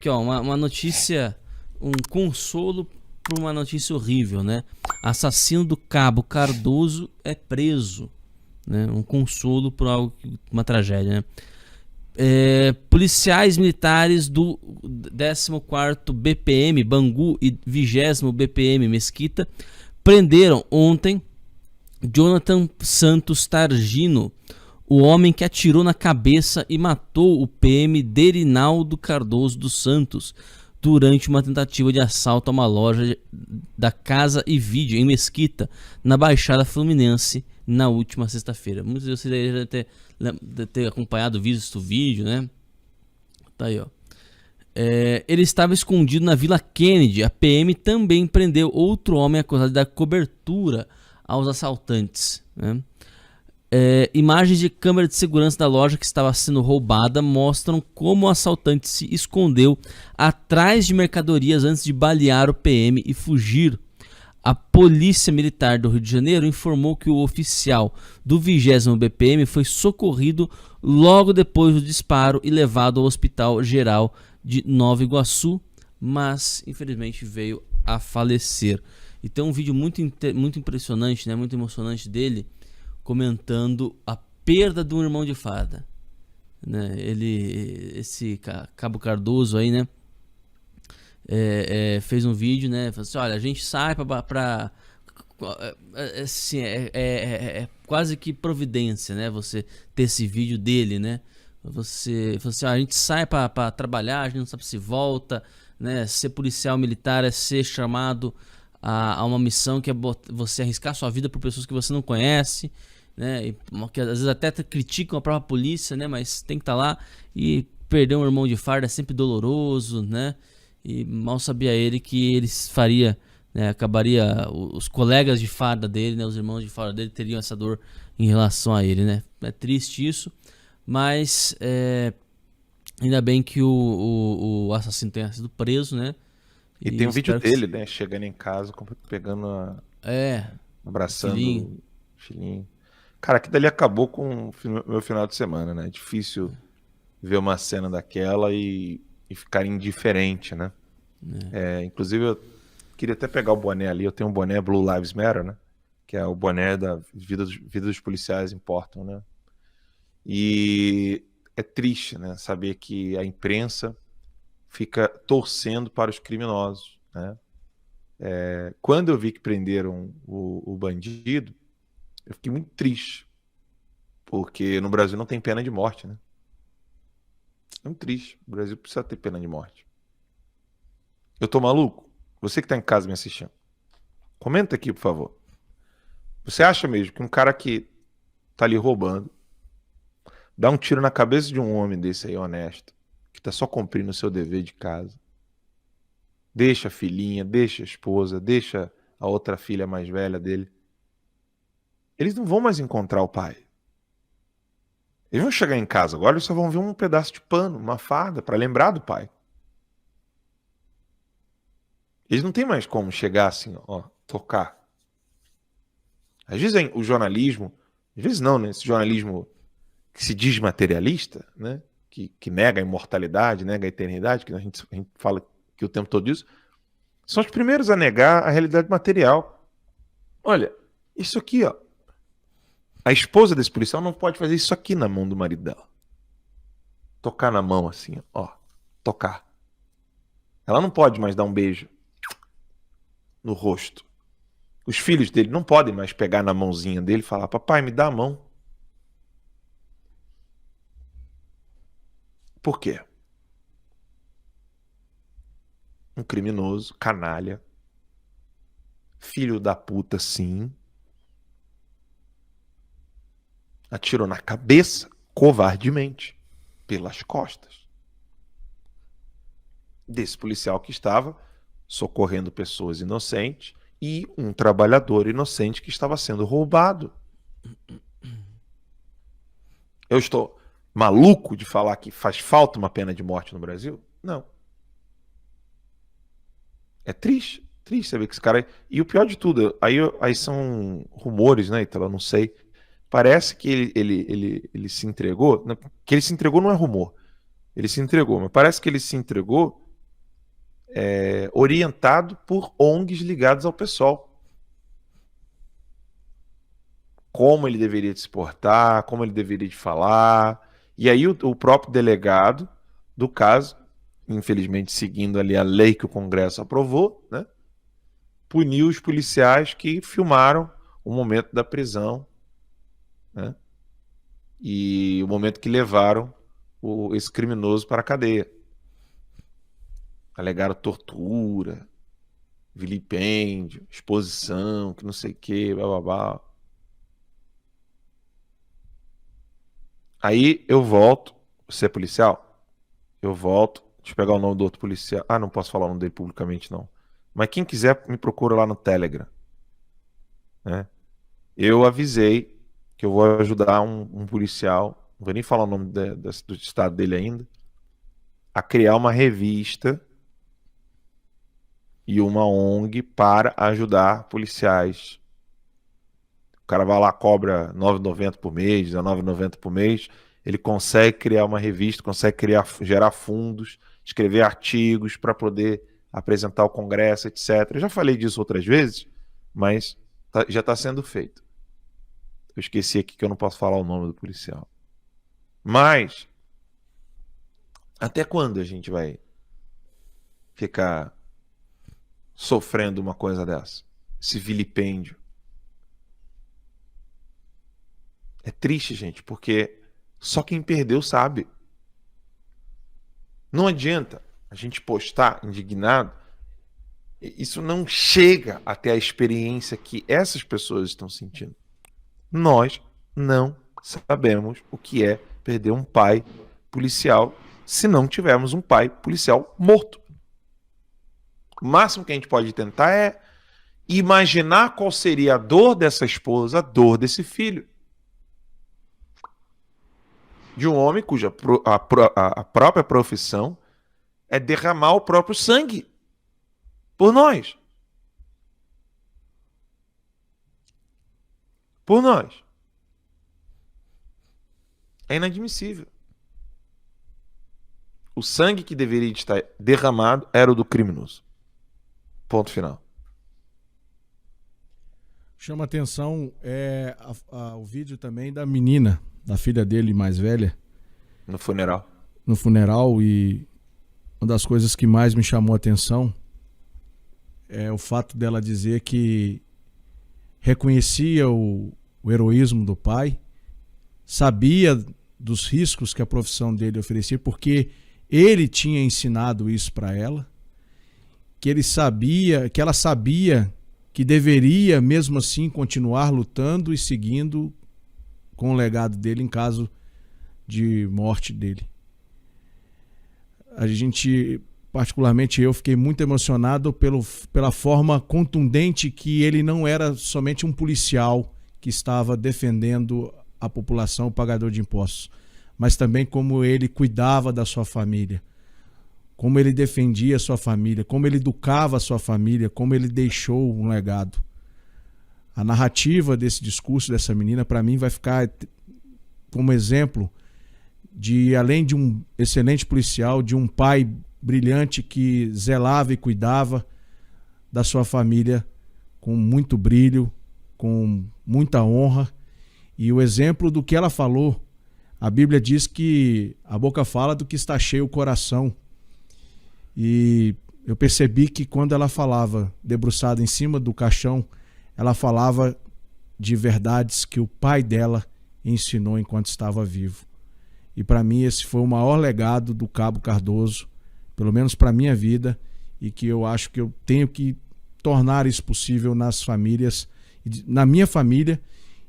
Aqui, ó, uma notícia, um consolo para uma notícia horrível, né? Assassino do Cabo Cardoso é preso, né? Um consolo por algo, uma tragédia, né? Policiais militares do 14º BPM Bangu e 20º BPM Mesquita prenderam ontem Jonathan Santos Targino, o homem que atirou na cabeça e matou o PM Derinaldo Cardoso dos Santos durante uma tentativa de assalto a uma loja da Casa e Vídeo em Mesquita, na Baixada Fluminense, na última sexta-feira. Muitos de vocês devem ter acompanhado, visto o vídeo, né? Tá aí, ó. Ele estava escondido na Vila Kennedy. A PM também prendeu outro homem acusado de dar cobertura aos assaltantes, né? Imagens de câmera de segurança da loja que estava sendo roubada mostram como o assaltante se escondeu atrás de mercadorias antes de balear o PM e fugir. A Polícia Militar do Rio de Janeiro informou que o oficial do 20º BPM foi socorrido logo depois do disparo e levado ao Hospital Geral de Nova Iguaçu, mas infelizmente veio a falecer. E tem um vídeo muito impressionante, né, muito emocionante dele, comentando a perda de um irmão de farda, né? Esse Cabo Cardoso aí, né? Fez um vídeo, né? Falou assim: olha, a gente sai pra assim, quase que providência, né? Você ter esse vídeo dele, né? Você falou assim: a gente sai pra trabalhar, a gente não sabe se volta, né? Ser policial militar é ser chamado a uma missão que é você arriscar sua vida por pessoas que você não conhece, né? E que às vezes até criticam a própria polícia, né? Mas tem que estar lá, e perder um irmão de farda é sempre doloroso, né? E mal sabia ele que ele faria, né, acabaria, os colegas de farda dele, né, os irmãos de farda dele teriam essa dor em relação a ele, né? É triste isso, mas ainda bem que o assassino tenha sido preso, né? E tem um vídeo espero dele, né? Chegando em casa, pegando, abraçando filhinho. o filhinho. Cara, aquilo dali acabou com o meu final de semana, né? É difícil ver uma cena daquela e ficar indiferente, né? Inclusive, eu queria até pegar o boné ali. Eu tenho um boné Blue Lives Matter, né? Que é o boné da vida dos policiais importam, né? E é triste, né? Saber que a imprensa fica torcendo para os criminosos, né? Quando eu vi que prenderam o bandido, eu fiquei muito triste, porque no Brasil não tem pena de morte, né? É muito triste. O Brasil precisa ter pena de morte. Eu tô maluco? Você que tá em casa me assistindo, comenta aqui, por favor. Você acha mesmo que um cara que tá ali roubando, dá um tiro na cabeça de um homem desse aí, honesto, que tá só cumprindo o seu dever de casa, deixa a filhinha, deixa a esposa, deixa a outra filha mais velha dele, eles não vão mais encontrar o pai. Eles vão chegar em casa agora, eles só vão ver um pedaço de pano, uma farda, para lembrar do pai. Eles não têm mais como chegar assim, ó, tocar. Às vezes o jornalismo, às vezes não, né? Esse jornalismo que se diz materialista, né? Que nega a imortalidade, nega a eternidade, que a gente fala que o tempo todo disso, são os primeiros a negar a realidade material. Olha, isso aqui, ó. A esposa desse policial não pode fazer isso aqui na mão do marido dela. Tocar na mão assim, ó. Tocar. Ela não pode mais dar um beijo no rosto. Os filhos dele não podem mais pegar na mãozinha dele e falar: papai, me dá a mão. Por quê? Um criminoso, canalha, filho da puta, sim, atirou na cabeça, covardemente, pelas costas, desse policial que estava socorrendo pessoas inocentes e um trabalhador inocente que estava sendo roubado. Eu estou maluco de falar que faz falta uma pena de morte no Brasil? Não. É triste, triste saber que esse cara... E o pior de tudo, aí são rumores, né, Italo? Eu não sei. Parece que ele se entregou. Que ele se entregou não é rumor. Ele se entregou, mas parece que ele se entregou orientado por ONGs ligados ao PSOL. Como ele deveria se portar, como ele deveria de falar. E aí o próprio delegado do caso, infelizmente seguindo ali a lei que o Congresso aprovou, né, puniu os policiais que filmaram o momento da prisão, né, e o momento que levaram esse criminoso para a cadeia. Alegaram tortura, vilipêndio, exposição, que não sei o que, blá. Aí eu volto, você é policial? Eu volto, deixa eu pegar o nome do outro policial. Ah, não posso falar o nome dele publicamente, não. Mas quem quiser me procura lá no Telegram. Né? Eu avisei que eu vou ajudar um policial, não vou nem falar o nome do estado dele ainda, a criar uma revista e uma ONG para ajudar policiais. O cara vai lá, cobra R$ 9,90 por mês, R$19,90 por mês, ele consegue criar uma revista, consegue gerar fundos, escrever artigos para poder apresentar ao Congresso, etc. Eu já falei disso outras vezes, mas já está sendo feito. Eu esqueci aqui que eu não posso falar o nome do policial. Mas, até quando a gente vai ficar sofrendo uma coisa dessa? Esse vilipêndio. É triste, gente, porque só quem perdeu sabe. Não adianta a gente postar indignado. Isso não chega até a experiência que essas pessoas estão sentindo. Nós não sabemos o que é perder um pai policial se não tivermos um pai policial morto. O máximo que a gente pode tentar é imaginar qual seria a dor dessa esposa, a dor desse filho. De um homem cuja a própria profissão é derramar o próprio sangue por nós. Por nós. É inadmissível. O sangue que deveria estar derramado era o do criminoso. Ponto final. Chama atenção o vídeo também da menina, da filha dele mais velha. No funeral. No funeral, e uma das coisas que mais me chamou a atenção é o fato dela dizer que reconhecia o heroísmo do pai, sabia dos riscos que a profissão dele oferecia, porque ele tinha ensinado isso para ela, que ela sabia que deveria mesmo assim continuar lutando e seguindo com o legado dele em caso de morte dele. A gente, particularmente eu, fiquei muito emocionado pela forma contundente que ele não era somente um policial que estava defendendo a população, o pagador de impostos, mas também como ele cuidava da sua família, como ele defendia a sua família, como ele educava a sua família, como ele deixou um legado. A narrativa desse discurso dessa menina, para mim, vai ficar como exemplo de, além de um excelente policial, de um pai brilhante que zelava e cuidava da sua família com muito brilho, com muita honra. E o exemplo do que ela falou, a Bíblia diz que a boca fala do que está cheio o coração. E eu percebi que quando ela falava, debruçada em cima do caixão, ela falava de verdades que o pai dela ensinou enquanto estava vivo. E para mim esse foi o maior legado do Cabo Cardoso, pelo menos para a minha vida, e que eu acho que eu tenho que tornar isso possível nas famílias, na minha família,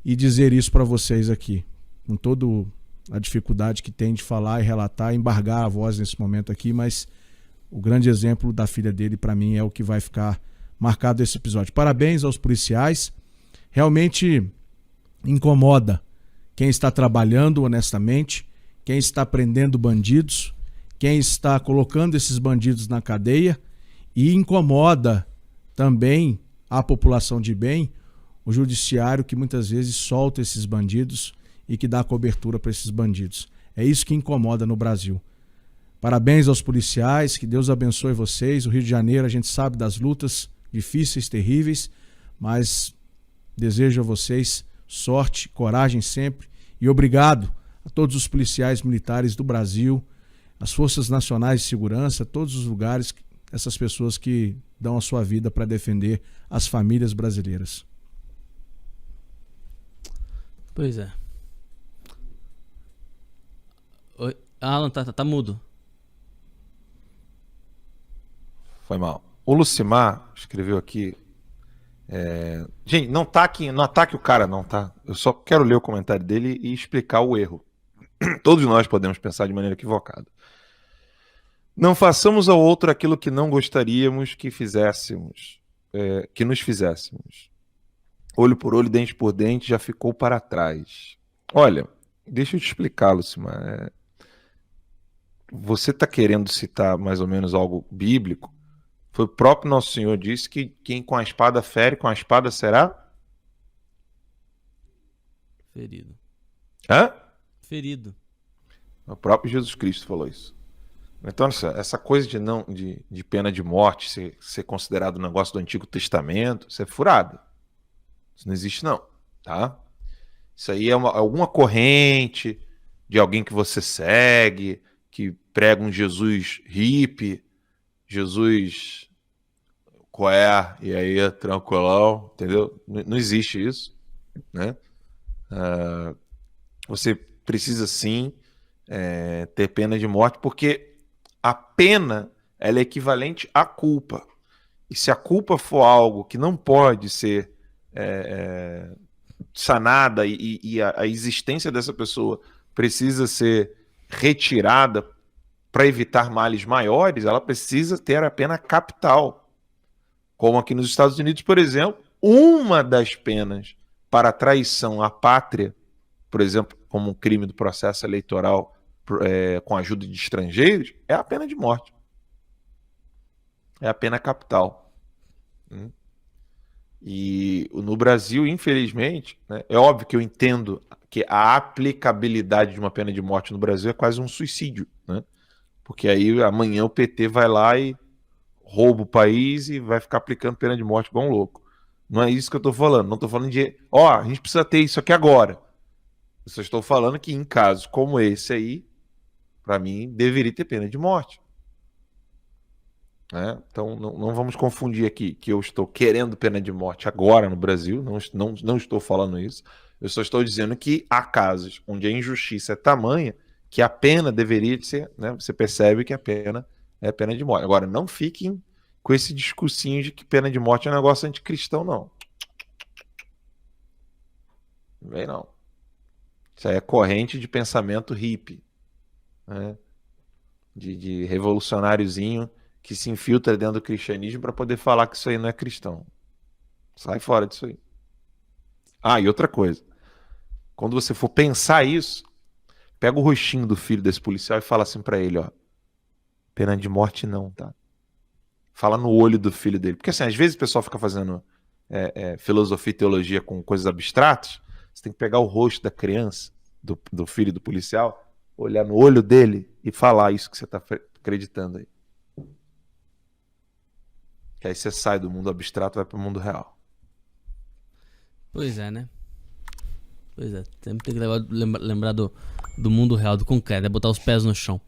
e dizer isso para vocês aqui, com toda a dificuldade que tem de falar e relatar, embargar a voz nesse momento aqui, mas o grande exemplo da filha dele, para mim, é o que vai ficar marcado esse episódio. Parabéns aos policiais. Realmente incomoda quem está trabalhando honestamente, quem está prendendo bandidos, quem está colocando esses bandidos na cadeia, e incomoda também a população de bem, o judiciário que muitas vezes solta esses bandidos e que dá cobertura para esses bandidos. É isso que incomoda no Brasil. Parabéns aos policiais, que Deus abençoe vocês. O Rio de Janeiro, a gente sabe das lutas difíceis, terríveis, mas desejo a vocês sorte, coragem sempre e obrigado a todos os policiais militares do Brasil, as Forças Nacionais de Segurança, todos os lugares, essas pessoas que dão a sua vida para defender as famílias brasileiras. Pois é. Oi? Alan, tá mudo. Foi mal. O Lucimar escreveu aqui. Gente, não ataque o cara, não, tá? Eu só quero ler o comentário dele e explicar o erro. Todos nós podemos pensar de maneira equivocada. Não façamos ao outro aquilo que não gostaríamos que fizéssemos, que nos fizéssemos. Olho por olho, dente por dente, já ficou para trás. Olha, deixa eu te explicar, Lucimar. Você está querendo citar mais ou menos algo bíblico? Foi o próprio Nosso Senhor disse que quem com a espada fere, com a espada será? Ferido. Hã? Ferido. O próprio Jesus Cristo falou isso. Então, essa coisa de pena de morte ser considerado um negócio do Antigo Testamento, isso é furado. Isso não existe, não. Tá? Isso aí é alguma corrente de alguém que você segue, que prega um Jesus hippie, Jesus coé, e aí tranquilão, entendeu? Não existe isso, né? Você precisa sim ter pena de morte, porque a pena ela é equivalente à culpa. E se a culpa for algo que não pode ser sanada e a existência dessa pessoa precisa ser retirada para evitar males maiores, ela precisa ter a pena capital. Como aqui nos Estados Unidos, por exemplo, uma das penas para traição à pátria, por exemplo, como um crime do processo eleitoral com a ajuda de estrangeiros, é a pena de morte. É a pena capital. E no Brasil, infelizmente, né, é óbvio que eu entendo que a aplicabilidade de uma pena de morte no Brasil é quase um suicídio, né? Porque aí amanhã o PT vai lá e rouba o país e vai ficar aplicando pena de morte igual um louco. Não é isso que eu estou falando. Não estou falando de, a gente precisa ter isso aqui agora. Eu só estou falando que em casos como esse aí, para mim, deveria ter pena de morte. Né? Então não vamos confundir aqui que eu estou querendo pena de morte agora no Brasil. Não estou falando isso. Eu só estou dizendo que há casos onde a injustiça é tamanha que a pena deveria ser, né? Você percebe que a pena é pena de morte. Agora, não fiquem com esse discursinho de que pena de morte é um negócio anticristão, não. Não vem, não. Isso aí é corrente de pensamento hippie, né? De revolucionáriozinho que se infiltra dentro do cristianismo para poder falar que isso aí não é cristão. Sai fora disso aí. E outra coisa. Quando você for pensar isso, pega o rostinho do filho desse policial e fala assim para ele, pena de morte não, tá? Fala no olho do filho dele. Porque assim, às vezes o pessoal fica fazendo filosofia e teologia com coisas abstratas. Você tem que pegar o rosto da criança, do filho do policial, olhar no olho dele e falar isso que você está acreditando aí. Que aí você sai do mundo abstrato e vai para o mundo real. Pois é, né? Pois é, sempre tem que lembrar do mundo real, do concreto, botar os pés no chão.